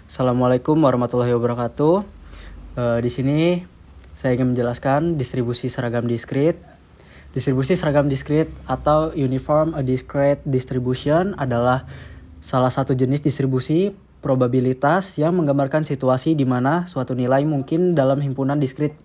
Assalamualaikum warahmatullahi wabarakatuh. Di sini saya ingin menjelaskan distribusi seragam diskrit. Distribusi seragam diskrit atau Uniform Discrete Distribution adalah salah satu jenis distribusi probabilitas yang menggambarkan situasi di mana suatu nilai mungkin dalam himpunan diskrit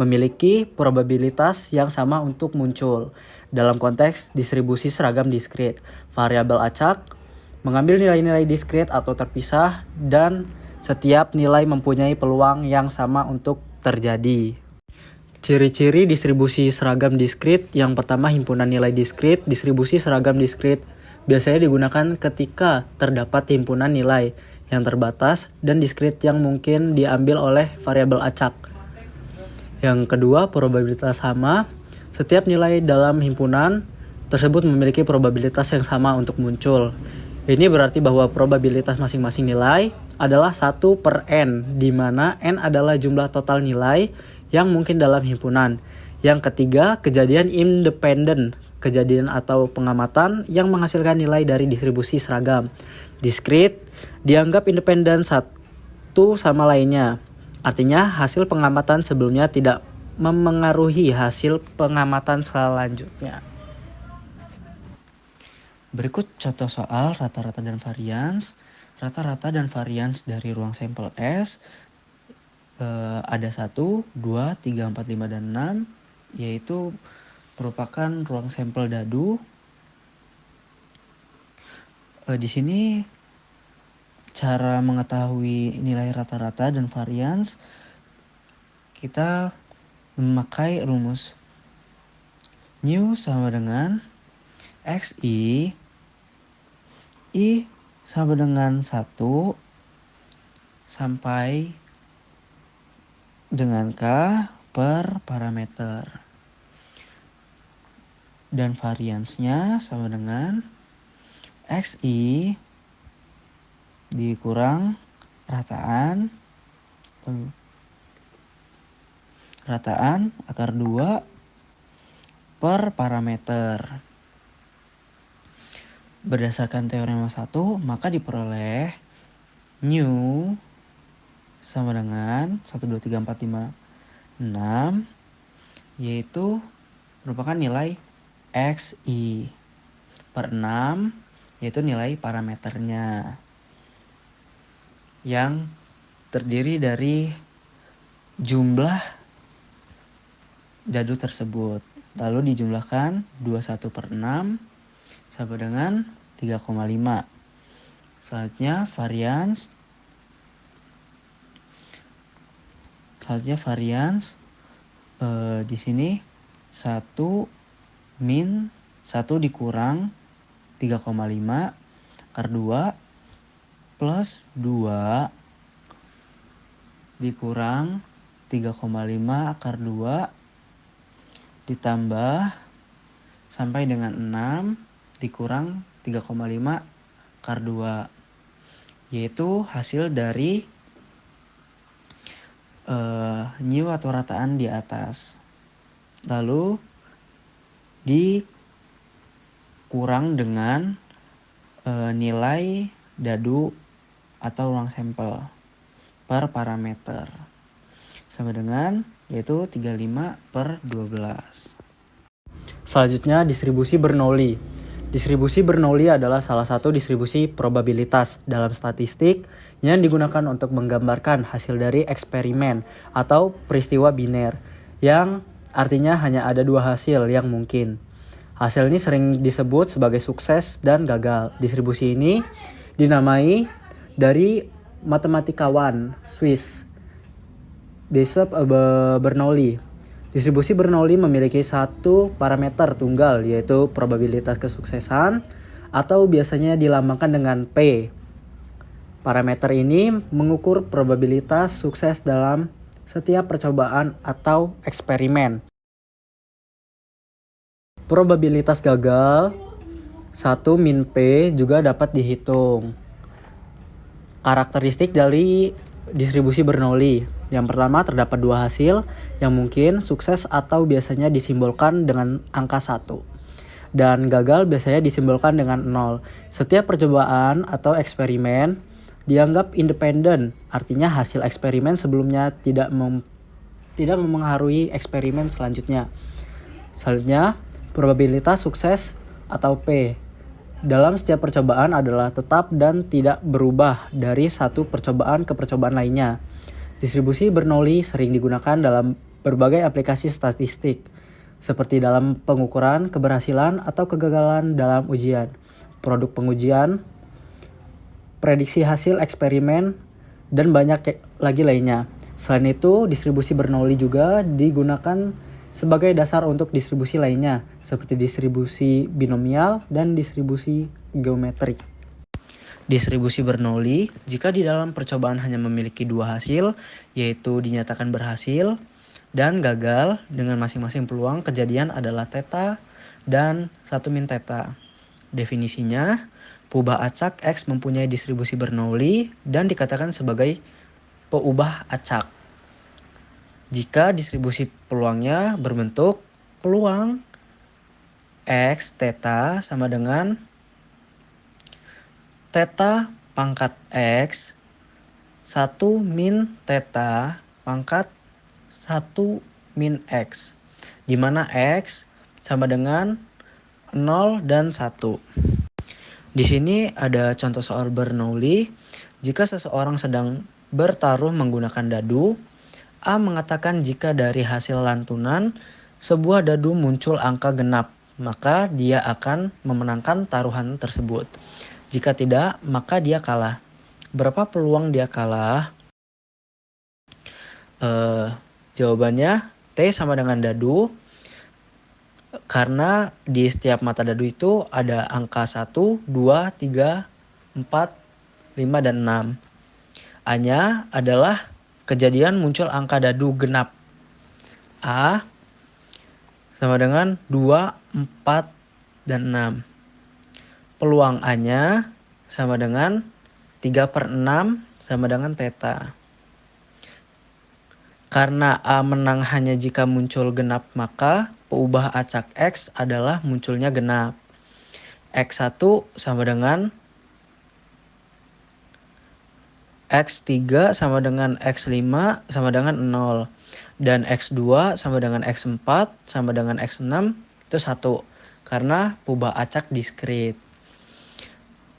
memiliki probabilitas yang sama untuk muncul. Dalam konteks distribusi seragam diskrit, variabel acak mengambil nilai-nilai diskrit atau terpisah dan setiap nilai mempunyai peluang yang sama untuk terjadi. Ciri-ciri distribusi seragam diskrit. Yang pertama, himpunan nilai diskrit. Distribusi seragam diskrit biasanya digunakan ketika terdapat himpunan nilai yang terbatas dan diskrit yang mungkin diambil oleh variabel acak. Yang kedua, probabilitas sama. Setiap nilai dalam himpunan tersebut memiliki probabilitas yang sama untuk muncul. Ini berarti bahwa probabilitas masing-masing nilai adalah 1/n, di mana n adalah jumlah total nilai yang mungkin dalam himpunan. Yang ketiga, kejadian independen, kejadian atau pengamatan yang menghasilkan nilai dari distribusi seragam diskrit dianggap independen satu sama lainnya. Artinya, hasil pengamatan sebelumnya tidak memengaruhi hasil pengamatan selanjutnya. Berikut contoh soal rata-rata dan varians. Rata-rata dan varians dari ruang sampel S ada 1, 2, 3, 4, 5, dan 6, yaitu merupakan ruang sampel dadu. Di sini cara mengetahui nilai rata-rata dan varians, kita memakai rumus nu sama dengan XI, I sama dengan 1 sampai dengan K per parameter. Dan variansnya sama dengan XI dikurang rataan akar 2 per parameter. Berdasarkan teorema 1, maka diperoleh nu sama dengan 1, 2, 3, 4, 5, 6, yaitu merupakan nilai XI per 6, yaitu nilai parameternya yang terdiri dari jumlah dadu tersebut. Lalu dijumlahkan 21 per 6 sama dengan 3,5. Selanjutnya varians di sini 1 min 1 dikurang 3,5 akar 2 plus 2 dikurang 3,5 akar 2 ditambah sampai dengan 6 dikurang 3,5 akar 2, yaitu hasil dari nu atau rataan di atas. Lalu dikurang dengan nilai dadu atau ruang sampel per parameter sama dengan yaitu 35 per 12. Selanjutnya, distribusi Bernoulli. Distribusi Bernoulli adalah salah satu distribusi probabilitas dalam statistik yang digunakan untuk menggambarkan hasil dari eksperimen atau peristiwa biner, yang artinya hanya ada dua hasil yang mungkin. Hasil ini sering disebut sebagai sukses dan gagal. Distribusi ini dinamai dari matematikawan Swiss Joseph Bernoulli. Distribusi Bernoulli memiliki satu parameter tunggal, yaitu probabilitas kesuksesan atau biasanya dilambangkan dengan P. Parameter ini mengukur probabilitas sukses dalam setiap percobaan atau eksperimen. Probabilitas gagal 1 min P juga dapat dihitung. Karakteristik dari distribusi Bernoulli. Yang pertama, terdapat dua hasil yang mungkin sukses atau biasanya disimbolkan dengan angka 1. Dan gagal biasanya disimbolkan dengan 0. Setiap percobaan atau eksperimen Dianggap independen, artinya hasil eksperimen sebelumnya tidak memengaruhi eksperimen selanjutnya. Selanjutnya, probabilitas sukses atau P dalam setiap percobaan adalah tetap dan tidak berubah dari satu percobaan ke percobaan lainnya. Distribusi Bernoulli sering digunakan dalam berbagai aplikasi statistik, seperti dalam pengukuran keberhasilan atau kegagalan dalam ujian, produk pengujian, prediksi hasil eksperimen, dan banyak lagi lainnya. Selain itu, distribusi Bernoulli juga digunakan sebagai dasar untuk distribusi lainnya, seperti distribusi binomial dan distribusi geometrik. Distribusi Bernoulli, jika di dalam percobaan hanya memiliki dua hasil, yaitu dinyatakan berhasil dan gagal dengan masing-masing peluang kejadian adalah theta dan 1 min theta. Definisinya, peubah acak X mempunyai distribusi Bernoulli dan dikatakan sebagai peubah acak jika distribusi peluangnya berbentuk peluang X theta sama dengan theta pangkat X 1 min theta pangkat 1 min X, di mana X sama dengan 0 dan 1. Di sini ada contoh soal Bernoulli. Jika seseorang sedang bertaruh menggunakan dadu, A mengatakan jika dari hasil lantunan sebuah dadu muncul angka genap, maka dia akan memenangkan taruhan tersebut. Jika tidak, maka dia kalah. Berapa peluang dia kalah? Jawabannya T sama dengan dadu. Karena di setiap mata dadu itu ada angka 1, 2, 3, 4, 5, dan 6. A-nya adalah kejadian muncul angka dadu genap. A sama dengan 2, 4, dan 6. Peluang A-nya sama dengan 3/6 sama dengan theta. Karena A menang hanya jika muncul genap, maka peubah acak X adalah munculnya genap. X1 sama dengan X3 sama dengan X5 sama dengan 0. Dan X2 sama dengan X4 sama dengan X6 itu 1. Karena peubah acak diskrit.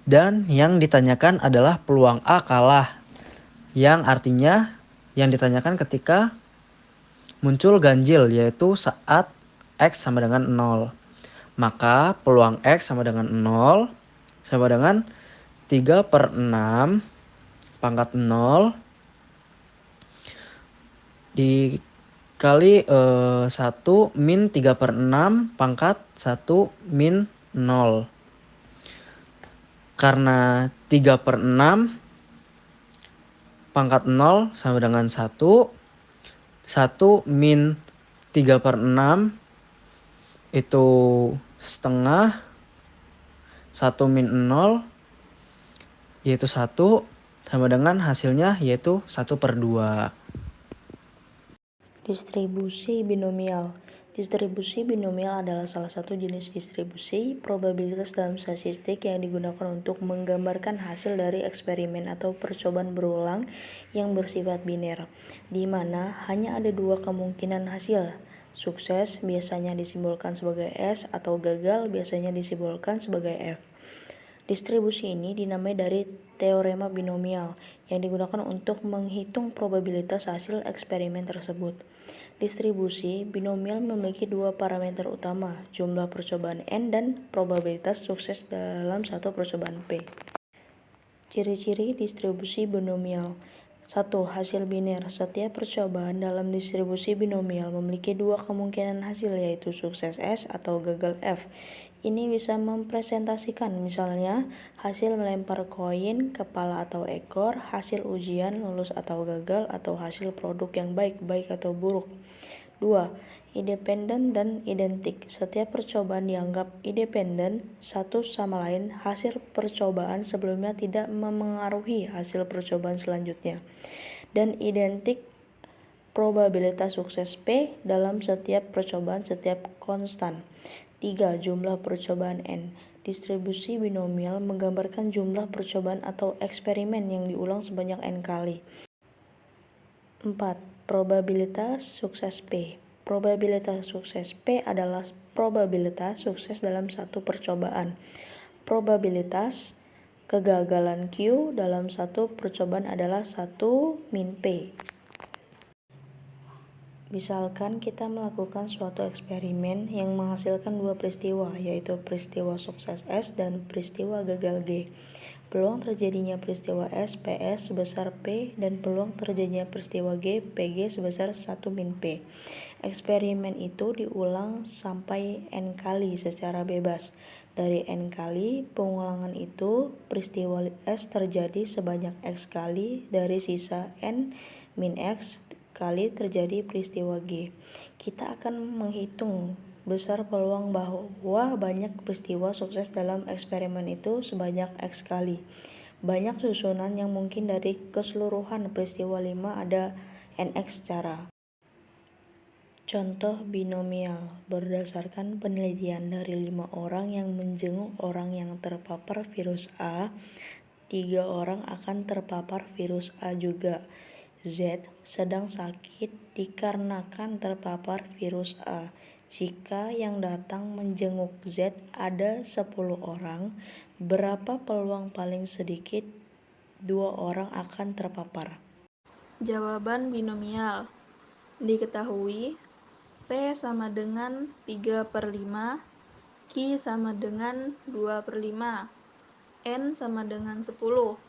Dan yang ditanyakan adalah peluang A kalah. Yang artinya yang ditanyakan ketika muncul ganjil, yaitu saat X sama dengan 0. Maka peluang X sama dengan 0 sama dengan 3/6 pangkat 0 dikali 1 min 3/6 pangkat 1 min 0. Karena 3/6 pangkat 0 sama dengan 1. 1 min 3/6 itu setengah. 1 min 0 yaitu 1 sama dengan hasilnya yaitu 1/2. Distribusi binomial. Distribusi binomial adalah salah satu jenis distribusi probabilitas dalam statistik yang digunakan untuk menggambarkan hasil dari eksperimen atau percobaan berulang yang bersifat biner, di mana hanya ada dua kemungkinan hasil. Sukses biasanya disimbolkan sebagai S atau gagal biasanya disimbolkan sebagai F. Distribusi ini dinamai dari teorema binomial yang digunakan untuk menghitung probabilitas hasil eksperimen tersebut. Distribusi binomial memiliki dua parameter utama, jumlah percobaan N dan probabilitas sukses dalam satu percobaan P. Ciri-ciri distribusi binomial. 1. Hasil biner. Setiap percobaan dalam distribusi binomial memiliki dua kemungkinan hasil, yaitu sukses S atau gagal F. Ini bisa mempresentasikan misalnya hasil melempar koin, kepala atau ekor, hasil ujian lulus atau gagal, atau hasil produk yang baik atau buruk. 2. Independen dan identik. Setiap percobaan dianggap independen satu sama lain. Hasil percobaan sebelumnya tidak memengaruhi hasil percobaan selanjutnya. Dan identik, probabilitas sukses P dalam setiap percobaan setiap konstan. 3. Jumlah percobaan N. Distribusi binomial menggambarkan jumlah percobaan atau eksperimen yang diulang sebanyak n kali. 4. Probabilitas sukses P. Probabilitas sukses P adalah probabilitas sukses dalam satu percobaan. Probabilitas kegagalan Q dalam satu percobaan adalah 1 min P. Misalkan kita melakukan suatu eksperimen yang menghasilkan dua peristiwa, yaitu peristiwa sukses S dan peristiwa gagal G. Peluang terjadinya peristiwa S, PS sebesar P, dan peluang terjadinya peristiwa G, PG sebesar 1 min P. Eksperimen itu diulang sampai N kali secara bebas. Dari N kali pengulangan itu, peristiwa S terjadi sebanyak X kali dari sisa N min X kali terjadi peristiwa G. Kita akan menghitung besar peluang bahwa banyak peristiwa sukses dalam eksperimen itu sebanyak X kali. Banyak susunan yang mungkin dari keseluruhan peristiwa 5 ada NX cara. Contoh binomial berdasarkan penelitian dari 5 orang yang menjenguk orang yang terpapar virus A, 3 orang akan terpapar virus A juga. Z sedang sakit dikarenakan terpapar virus A. Jika yang datang menjenguk Z ada 10 orang, berapa peluang paling sedikit 2 orang akan terpapar? Jawaban binomial. Diketahui P sama dengan 3/5, Q sama dengan 2/5, N sama dengan 10.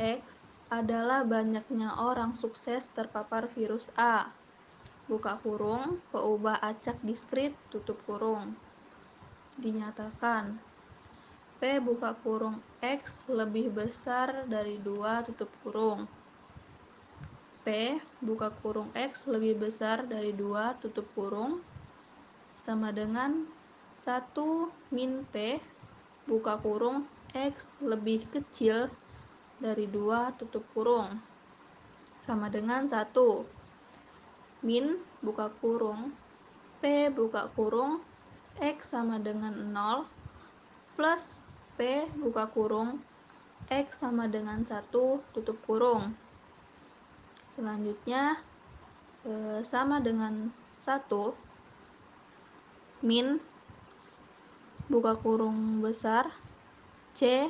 X adalah banyaknya orang sukses terpapar virus A. Buka kurung, peubah acak diskrit, tutup kurung. Dinyatakan P buka kurung X lebih besar dari 2 tutup kurung. P buka kurung X lebih besar dari 2 tutup kurung sama dengan 1 min P buka kurung X lebih kecil dari 2 tutup kurung sama dengan 1 min buka kurung P buka kurung X sama dengan 0 plus P buka kurung X sama dengan 1 tutup kurung. Selanjutnya sama dengan 1 min buka kurung besar C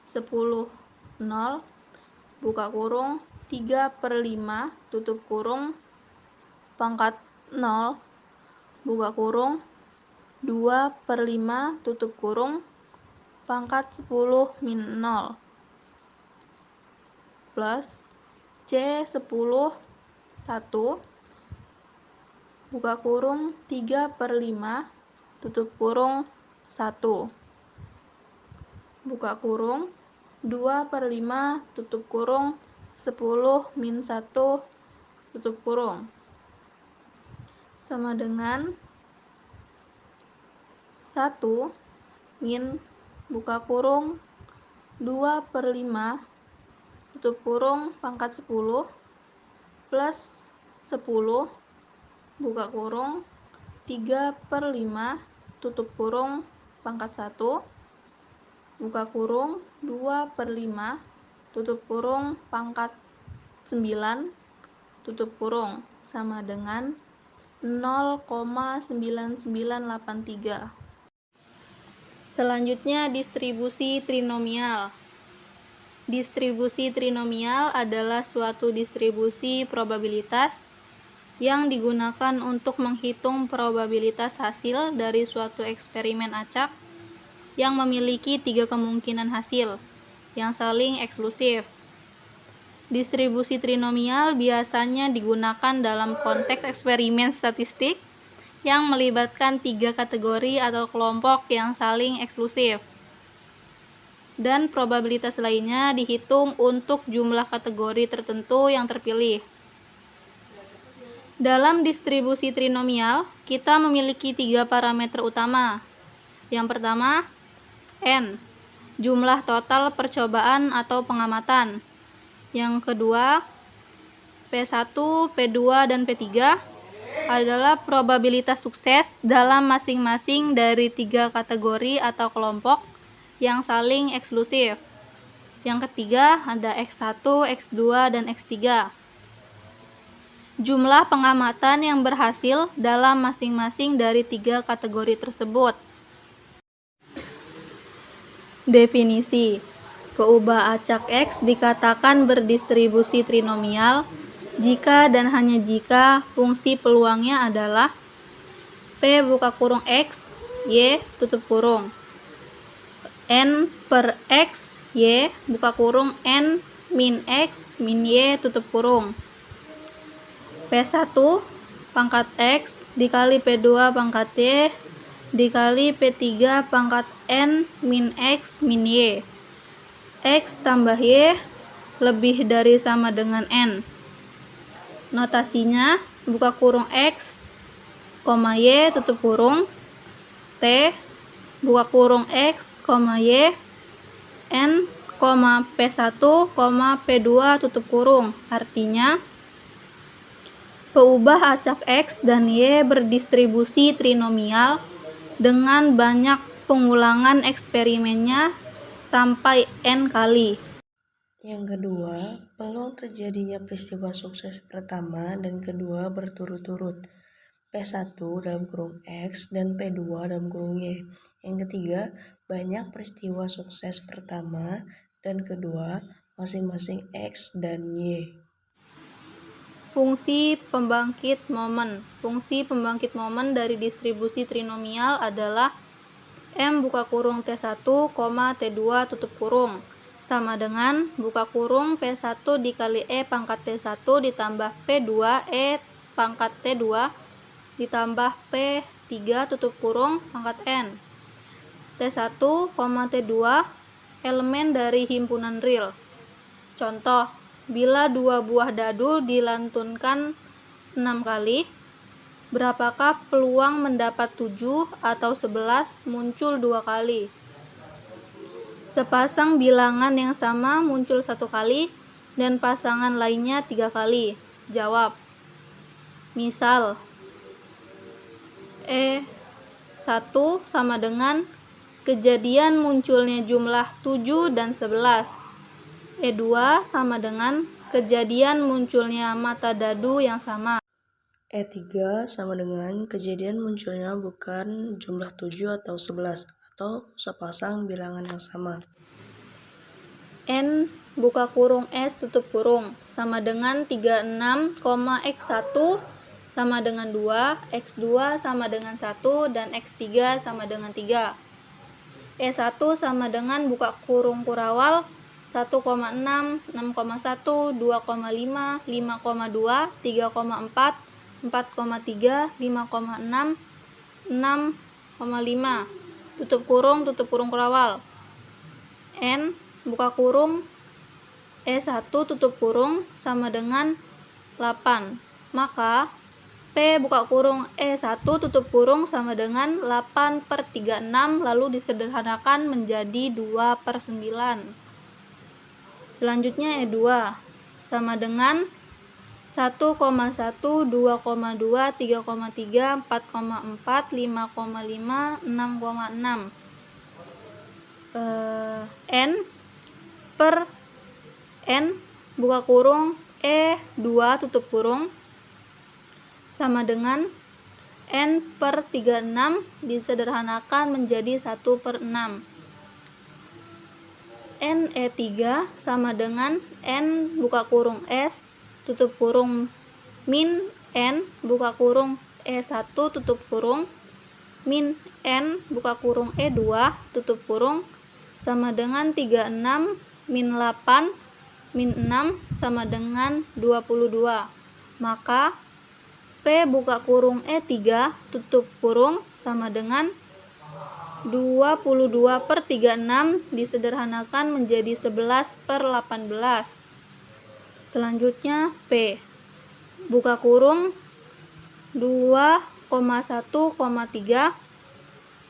10 0 buka kurung 3/5 tutup kurung pangkat 0 buka kurung 2/5 tutup kurung pangkat 10 min 0 plus C 10 1 buka kurung 3/5 tutup kurung 1 buka kurung 2/5 tutup kurung 10 min 1 tutup kurung sama dengan 1 min buka kurung 2/5 tutup kurung pangkat 10 plus 10 buka kurung 3/5 tutup kurung pangkat 1 buka kurung 2/5 tutup kurung pangkat 9 tutup kurung sama dengan 0,9983. Selanjutnya distribusi trinomial. Distribusi trinomial adalah suatu distribusi probabilitas yang digunakan untuk menghitung probabilitas hasil dari suatu eksperimen acak yang memiliki 3 kemungkinan hasil yang saling eksklusif. Distribusi trinomial biasanya digunakan dalam konteks eksperimen statistik yang melibatkan 3 kategori atau kelompok yang saling eksklusif. Dan probabilitas lainnya dihitung untuk jumlah kategori tertentu yang terpilih. Dalam distribusi trinomial, kita memiliki 3 parameter utama. Yang pertama, N, jumlah total percobaan atau pengamatan. Yang kedua, P1, P2, dan P3. adalah probabilitas sukses dalam masing-masing dari 3 kategori atau kelompok yang saling eksklusif. Yang ketiga ada X1, X2, dan X3. Jumlah pengamatan yang berhasil dalam masing-masing dari 3 kategori tersebut. Definisi: keubah acak X dikatakan berdistribusi trinomial jika dan hanya jika fungsi peluangnya adalah P buka kurung X, Y tutup kurung, N per X, Y buka kurung N min X min Y tutup kurung. P1 pangkat X dikali P2 pangkat Y dikali P3 pangkat N min X min Y. X tambah Y lebih dari sama dengan N. Notasinya buka kurung X, Y tutup kurung, T buka kurung X, Y, N, P1, P2 tutup kurung. Artinya peubah acak X dan Y berdistribusi trinomial dengan banyak pengulangan eksperimennya sampai N kali. Yang kedua, peluang terjadinya peristiwa sukses pertama dan kedua berturut-turut. P1 dalam kurung X dan P2 dalam kurung Y. Yang ketiga, banyak peristiwa sukses pertama dan kedua masing-masing X dan Y. Fungsi pembangkit momen. Fungsi pembangkit momen dari distribusi trinomial adalah M buka kurung T1, T2 tutup kurung sama dengan buka kurung P1 dikali E pangkat T1 ditambah P2 E pangkat T2 ditambah P3 tutup kurung pangkat N. T1, T2 elemen dari himpunan real. Contoh, bila 2 buah dadu dilantunkan 6 kali, berapakah peluang mendapat 7 atau 11 muncul 2 kali? Sepasang bilangan yang sama muncul 1 kali dan pasangan lainnya 3 kali. Jawab. Misal, E1 sama dengan kejadian munculnya jumlah 7 dan 11. E2 sama dengan kejadian munculnya mata dadu yang sama. E3 sama dengan kejadian munculnya bukan jumlah 7 atau 11 atau sepasang bilangan yang sama. N buka kurung S tutup kurung sama dengan 36, X1 sama dengan 2, X2 sama dengan 1, dan X3 sama dengan 3. E1 sama dengan buka kurung kurawal 1,6, 6,1, 2,5, 5,2, 3,4, 4,3, 5,6, 6,5 tutup kurung kurawal. N buka kurung E1 tutup kurung sama dengan 8. Maka P buka kurung E1 tutup kurung sama dengan 8/36 lalu disederhanakan menjadi 2/9. Selanjutnya E2 sama dengan 1,1, 2,2, 3,3, 4,4, 5,5, 6,6. N per N buka kurung E2 tutup kurung sama dengan N/36 disederhanakan menjadi 1/6. NE3 sama dengan N buka kurung S tutup kurung min N buka kurung E1 tutup kurung min N buka kurung E2 tutup kurung sama dengan 36 min 8 min 6 sama dengan 22. Maka P buka kurung E3 tutup kurung sama dengan 22/36 disederhanakan menjadi 11/18. Selanjutnya P buka kurung 2,1,3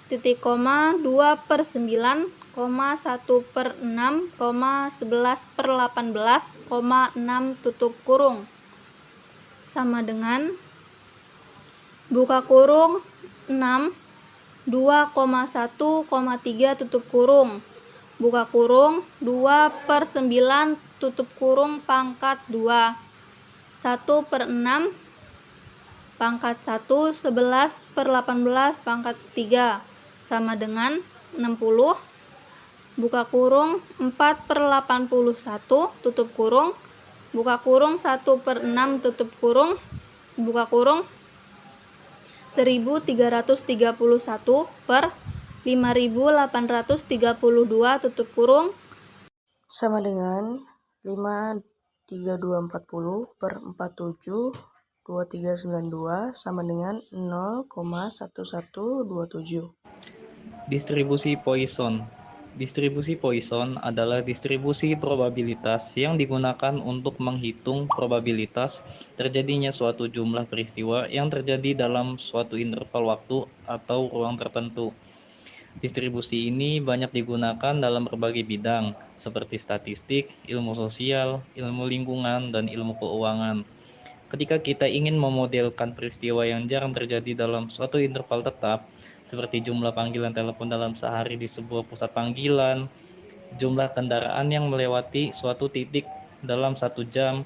titik koma 2/9, 1/6, 11/18, 6 tutup kurung sama dengan buka kurung 6, 2,1,3 tutup kurung, buka kurung 2/9 tutup kurung pangkat 2, 1/6 pangkat 1, 11/18 pangkat 3, sama dengan 60, buka kurung 4/81 tutup kurung, buka kurung 1/6 tutup kurung, buka kurung 1331 per 5832 tutup kurung sama dengan 53240 per 472392 sama dengan 0,1127. Distribusi Poisson. Distribusi Poisson adalah distribusi probabilitas yang digunakan untuk menghitung probabilitas terjadinya suatu jumlah peristiwa yang terjadi dalam suatu interval waktu atau ruang tertentu. Distribusi ini banyak digunakan dalam berbagai bidang, seperti statistik, ilmu sosial, ilmu lingkungan, dan ilmu keuangan. Ketika kita ingin memodelkan peristiwa yang jarang terjadi dalam suatu interval tetap, seperti jumlah panggilan telepon dalam sehari di sebuah pusat panggilan, jumlah kendaraan yang melewati suatu titik dalam 1 jam,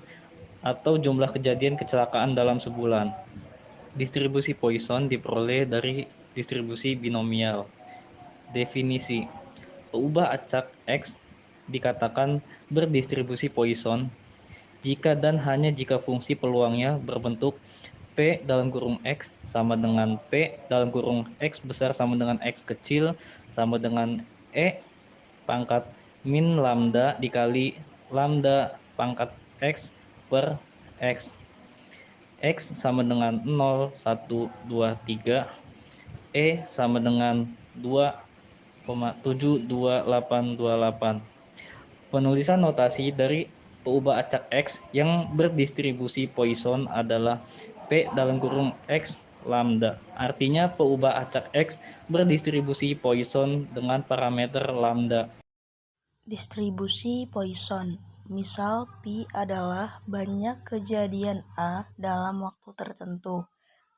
atau jumlah kejadian kecelakaan dalam sebulan. Distribusi Poisson diperoleh dari distribusi binomial. Definisi: peubah acak X dikatakan berdistribusi Poisson jika dan hanya jika fungsi peluangnya berbentuk P dalam kurung X sama dengan P dalam kurung X besar sama dengan X kecil sama dengan E pangkat min lambda dikali lambda pangkat X per X. X sama dengan 0, 1, 2, 3. E sama dengan 2,72828. Penulisan notasi dari peubah acak X yang berdistribusi Poisson adalah P dalam kurung X lambda. Artinya peubah acak X berdistribusi Poisson dengan parameter lambda. Distribusi Poisson. Misal Pi adalah banyak kejadian A dalam waktu tertentu.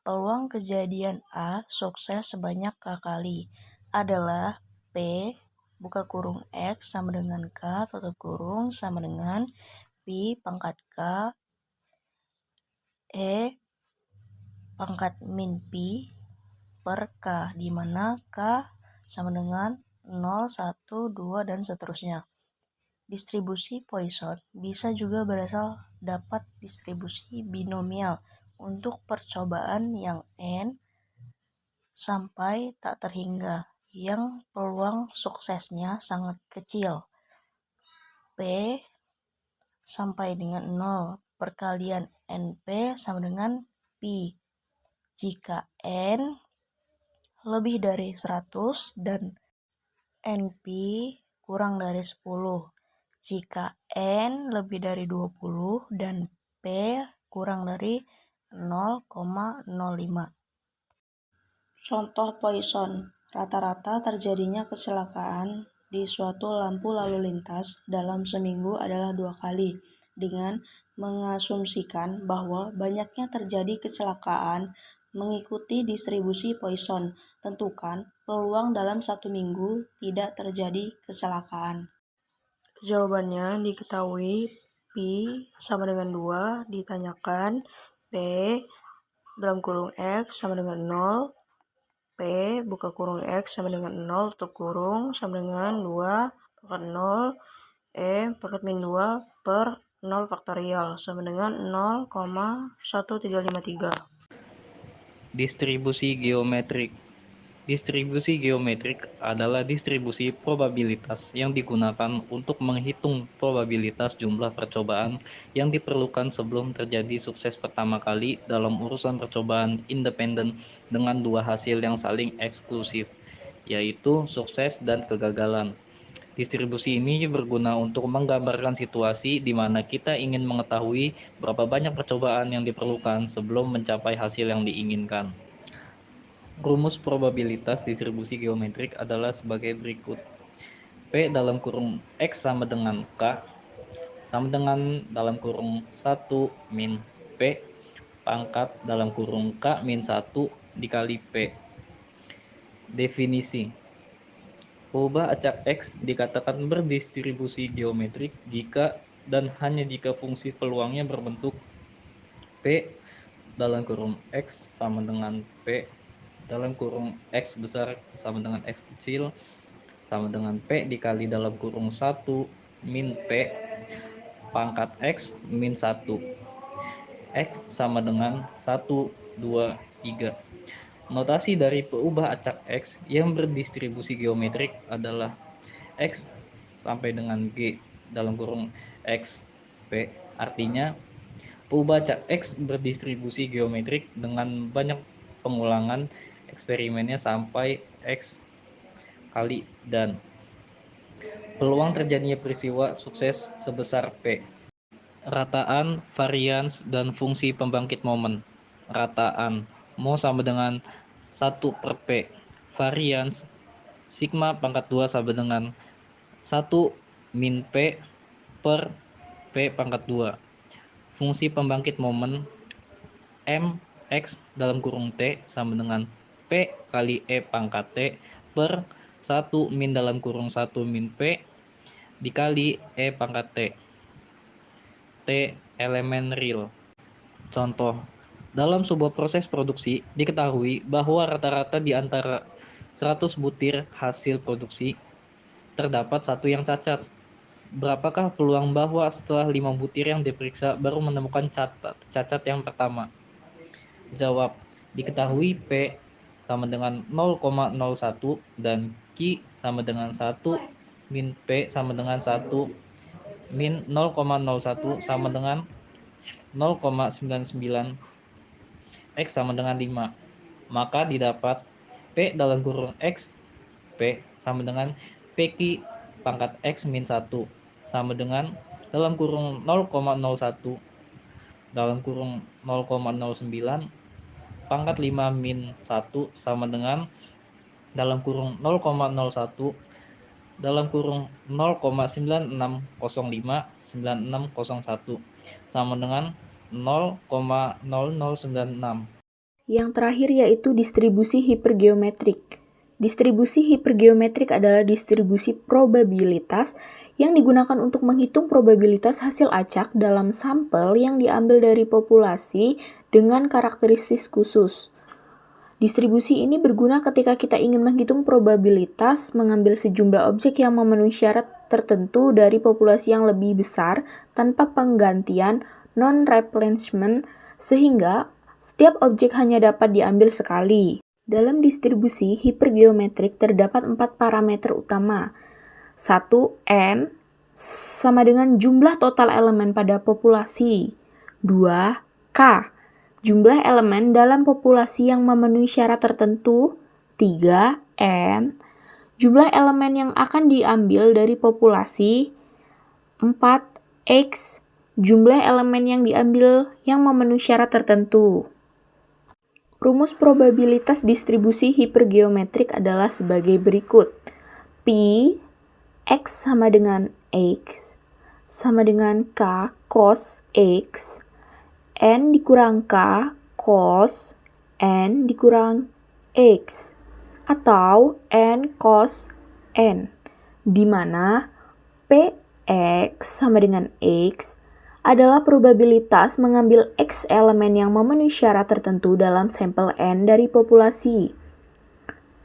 Peluang kejadian A sukses sebanyak K kali adalah P buka kurung X sama dengan K tutup kurung sama dengan Pi pangkat K E pangkat min Pi per K, di mana K sama dengan 0, 1, 2, dan seterusnya. Distribusi Poisson bisa juga berasal dapat distribusi binomial untuk percobaan yang N sampai tak terhingga, yang peluang suksesnya sangat kecil. P sampai dengan 0 perkalian NP sama dengan Pi. Jika N lebih dari 100 dan NP kurang dari 10. Jika N lebih dari 20 dan P kurang dari 0,05. Contoh Poisson, rata-rata terjadinya kecelakaan di suatu lampu lalu lintas dalam seminggu adalah 2 kali. Dengan mengasumsikan bahwa banyaknya terjadi kecelakaan mengikuti distribusi Poisson, tentukan peluang dalam 1 minggu tidak terjadi kecelakaan. Jawabannya diketahui Pi sama dengan 2, ditanyakan P dalam kurung X sama dengan 0, P buka kurung X sama dengan 0 tutup kurung sama dengan 2 pangkat 0 E pangkat min 2 per 0 faktorial sama dengan 0,1353. Distribusi geometrik. Distribusi geometrik adalah distribusi probabilitas yang digunakan untuk menghitung probabilitas jumlah percobaan yang diperlukan sebelum terjadi sukses pertama kali dalam urusan percobaan independen dengan 2 hasil yang saling eksklusif, yaitu sukses dan kegagalan. Distribusi ini berguna untuk menggambarkan situasi di mana kita ingin mengetahui berapa banyak percobaan yang diperlukan sebelum mencapai hasil yang diinginkan. Rumus probabilitas distribusi geometrik adalah sebagai berikut. P dalam kurung X sama dengan K sama dengan dalam kurung 1 min P pangkat dalam kurung K min 1 dikali P. Definisi. Peubah acak X dikatakan berdistribusi geometrik jika dan hanya jika fungsi peluangnya berbentuk P dalam kurung X sama dengan P dalam kurung X besar sama dengan X kecil sama dengan P dikali dalam kurung 1 min P pangkat X min 1. X sama dengan 1, 2, 3. Notasi dari peubah acak X yang berdistribusi geometrik adalah X sampai dengan G dalam kurung X P. Artinya, peubah acak X berdistribusi geometrik dengan banyak pengulangan eksperimennya sampai X kali dan peluang terjadinya peristiwa sukses sebesar P. Rataan, varians, dan fungsi pembangkit momen. Rataan Mo sama dengan 1 per P. Varians sigma pangkat 2 sama dengan 1 min P per P pangkat 2. Fungsi pembangkit momen M X dalam kurung T sama dengan P kali E pangkat T per 1 min dalam kurung 1 min P dikali E pangkat T. T elemen real. Contoh, dalam sebuah proses produksi diketahui bahwa rata-rata di antara 100 butir hasil produksi terdapat satu yang cacat. Berapakah peluang bahwa setelah 5 butir yang diperiksa baru menemukan cacat yang pertama? Jawab, diketahui P sama dengan 0,01 dan Q sama dengan 1 min P sama dengan 1 min 0,01 sama dengan 0,99 X sama dengan 5. Maka didapat P dalam kurung X P sama dengan PQ pangkat X min 1 sama dengan dalam kurung 0,01 dalam kurung 0,09 pangkat 5 min 1 sama dengan dalam kurung 0,01 dalam kurung 0,96059601 sama dengan 0,0096. Yang terakhir yaitu distribusi hipergeometrik. Distribusi hipergeometrik adalah distribusi probabilitas yang digunakan untuk menghitung probabilitas hasil acak dalam sampel yang diambil dari populasi dengan karakteristik khusus. Distribusi ini berguna ketika kita ingin menghitung probabilitas mengambil sejumlah objek yang memenuhi syarat tertentu dari populasi yang lebih besar tanpa penggantian non-replenishment sehingga setiap objek hanya dapat diambil sekali. Dalam distribusi hipergeometrik terdapat 4 parameter utama. 1. N sama dengan jumlah total elemen pada populasi. 2. K jumlah elemen dalam populasi yang memenuhi syarat tertentu. 3. N jumlah elemen yang akan diambil dari populasi. 4. X jumlah elemen yang diambil yang memenuhi syarat tertentu. Rumus probabilitas distribusi hipergeometrik adalah sebagai berikut. P X sama dengan X sama dengan K cos X N dikurang K cos N dikurang X atau N cos N, di mana Px sama dengan X adalah probabilitas mengambil X elemen yang memenuhi syarat tertentu dalam sampel N dari populasi.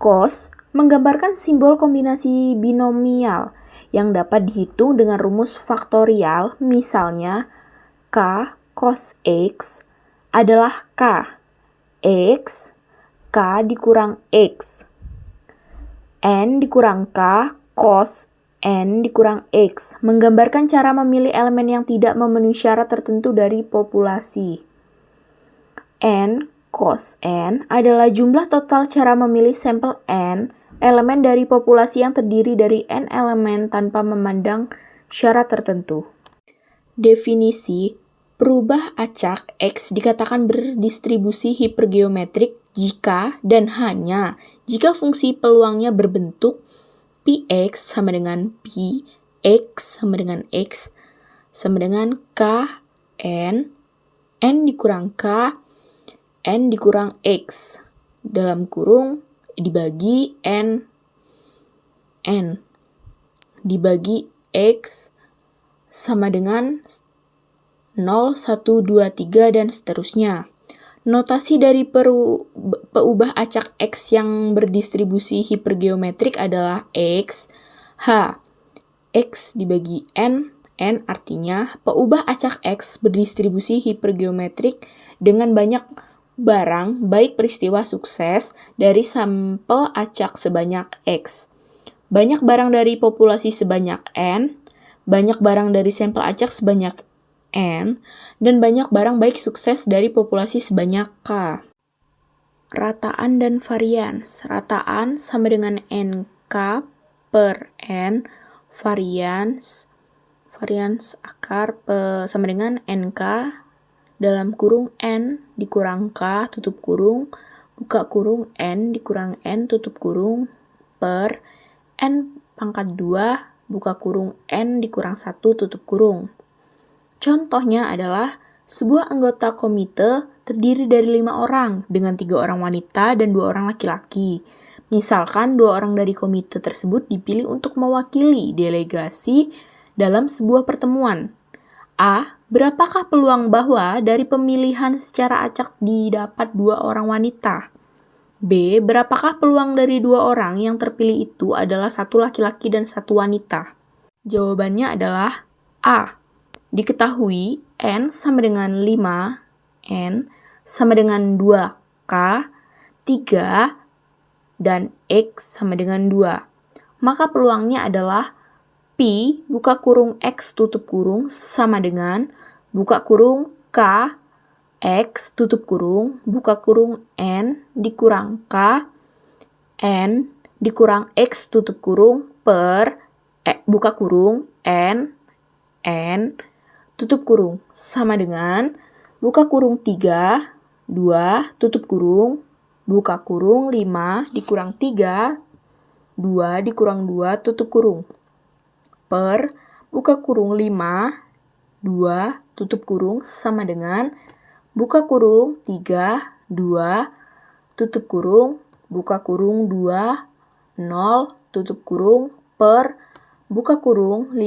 Cos menggambarkan simbol kombinasi binomial yang dapat dihitung dengan rumus faktorial, misalnya K cos X adalah K X K dikurang X N dikurang K cos N dikurang X menggambarkan cara memilih elemen yang tidak memenuhi syarat tertentu dari populasi. N cos N adalah jumlah total cara memilih sampel N elemen dari populasi yang terdiri dari N elemen tanpa memandang syarat tertentu. Definisi perubah acak X dikatakan berdistribusi hipergeometrik jika dan hanya jika fungsi peluangnya berbentuk Px sama dengan P, X sama dengan X, sama dengan K, N dikurang K, N dikurang X dalam kurung dibagi N dibagi X sama dengan 0, 1, 2, 3, dan seterusnya. Notasi dari peubah acak X yang berdistribusi hipergeometrik adalah X, H. X dibagi N artinya peubah acak X berdistribusi hipergeometrik dengan banyak barang baik peristiwa sukses dari sampel acak sebanyak X. Banyak barang dari populasi sebanyak N, banyak barang dari sampel acak sebanyak N, dan banyak barang baik sukses dari populasi sebanyak K. Rataan dan varians. Rataan sama dengan NK per N, varians akar sama dengan NK dalam kurung N dikurang K tutup kurung, buka kurung N dikurang N tutup kurung, per N pangkat 2, buka kurung N dikurang 1 tutup kurung. Contohnya adalah sebuah anggota komite terdiri dari 5 orang dengan 3 orang wanita dan 2 orang laki-laki. Misalkan 2 orang dari komite tersebut dipilih untuk mewakili delegasi dalam sebuah pertemuan. A. Berapakah peluang bahwa dari pemilihan secara acak didapat 2 orang wanita? B. Berapakah peluang dari 2 orang yang terpilih itu adalah 1 laki-laki dan 1 wanita? Jawabannya adalah A. Diketahui N sama dengan 5, N sama dengan 2K, 3, dan X sama dengan 2. Maka peluangnya adalah Pi buka kurung X tutup kurung sama dengan buka kurung K X tutup kurung, buka kurung N dikurang K, N dikurang X tutup kurung per buka kurung N tutup kurung sama dengan buka kurung 3, 2 tutup kurung, buka kurung 5 dikurang 3, 2 dikurang 2 tutup kurung, per buka kurung 5, 2 tutup kurung sama dengan buka kurung 3, 2 tutup kurung, buka kurung 2, 0 tutup kurung, per buka kurung 5,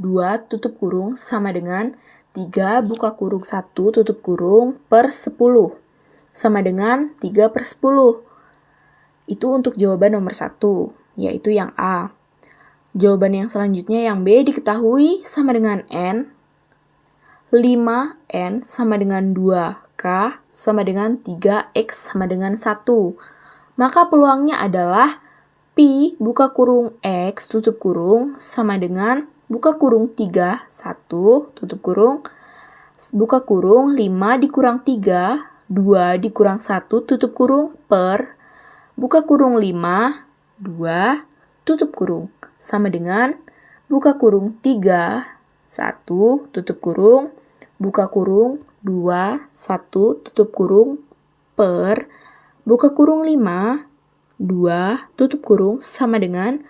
2 tutup kurung sama dengan 3 buka kurung 1 tutup kurung per 10 sama dengan 3 per 10. Itu untuk jawaban nomor 1, yaitu yang A. Jawaban yang selanjutnya yang B diketahui sama dengan N, 5N sama dengan 2K sama dengan 3X sama dengan 1. Maka peluangnya adalah Pi buka kurung X tutup kurung sama dengan buka kurung 3, 1 tutup kurung, buka kurung 5 dikurang 3, 2 dikurang 1 tutup kurung, per buka kurung 5, 2 tutup kurung sama dengan buka kurung 3, 1 tutup kurung, buka kurung 2, 1 tutup kurung, per buka kurung 5, 2 tutup kurung sama dengan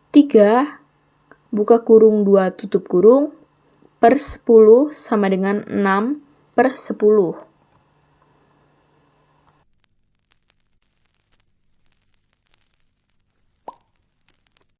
3 buka kurung 2 tutup kurung per 10 sama dengan 6 per 10.